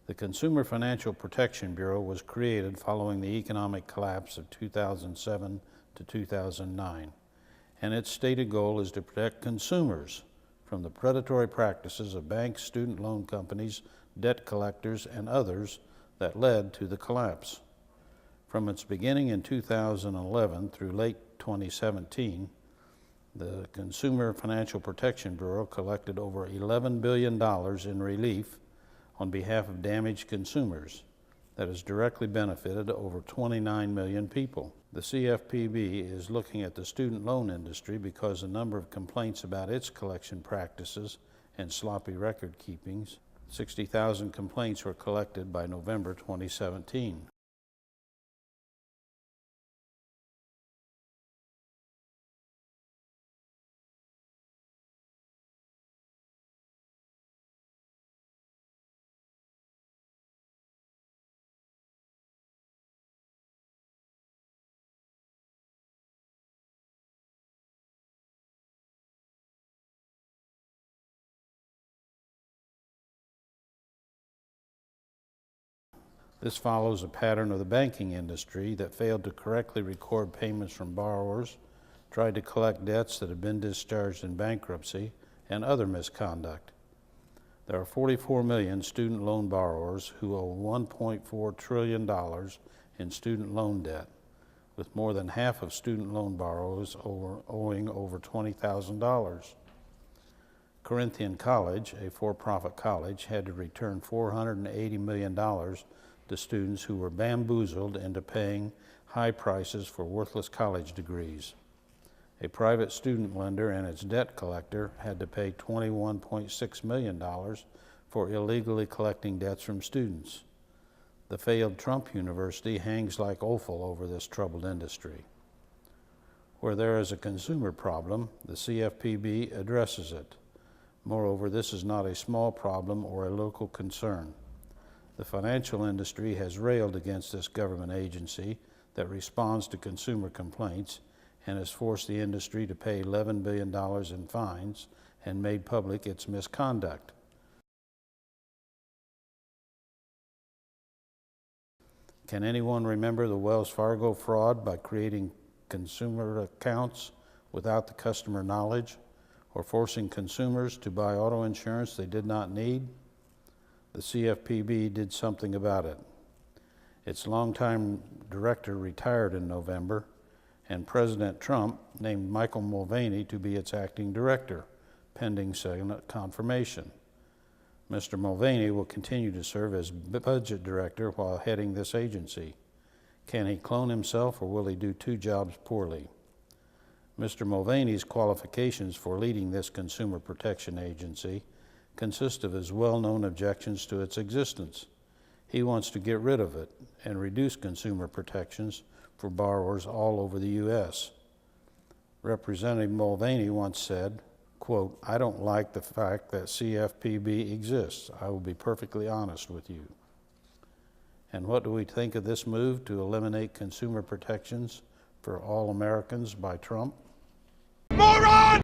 The Consumer Financial Protection Bureau was created following the economic collapse of 2007 to 2009, and its stated goal is to protect consumers from the predatory practices of banks, student loan companies, debt collectors, and others that led to the collapse. From its beginning in 2011 through late 2017, the Consumer Financial Protection Bureau collected over $11 billion in relief on behalf of damaged consumers that has directly benefited over 29 million people. The CFPB is looking at the student loan industry because the number of complaints about its collection practices and sloppy record keepings. 60,000 complaints were collected by November 2017. This follows a pattern of the banking industry that failed to correctly record payments from borrowers, tried to collect debts that had been discharged in bankruptcy, and other misconduct. There are 44 million student loan borrowers who owe $1.4 trillion in student loan debt, with more than half of student loan borrowers owing over $20,000. Corinthian College, a for-profit college, had to return $480 million to students who were bamboozled into paying high prices for worthless college degrees. A private student lender and its debt collector had to pay $21.6 million for illegally collecting debts from students. The failed Trump University hangs like offal over this troubled industry. Where there is a consumer problem, the CFPB addresses it. Moreover, this is not a small problem or a local concern. The financial industry has railed against this government agency that responds to consumer complaints and has forced the industry to pay $11 billion in fines and made public its misconduct. Can anyone remember the Wells Fargo fraud by creating consumer accounts without the customer knowledge, or forcing consumers to buy auto insurance they did not need? The CFPB did something about it. Its longtime director retired in November, and President Trump named Michael Mulvaney to be its acting director, pending Senate confirmation. Mr. Mulvaney will continue to serve as budget director while heading this agency. Can he clone himself, or will he do two jobs poorly? Mr. Mulvaney's qualifications for leading this consumer protection agency consist of his well-known objections to its existence. He wants to get rid of it and reduce consumer protections for borrowers all over the U.S. Representative Mulvaney once said, quote, "I don't like the fact that CFPB exists. I will be perfectly honest with you." And what do we think of this move to eliminate consumer protections for all Americans by Trump?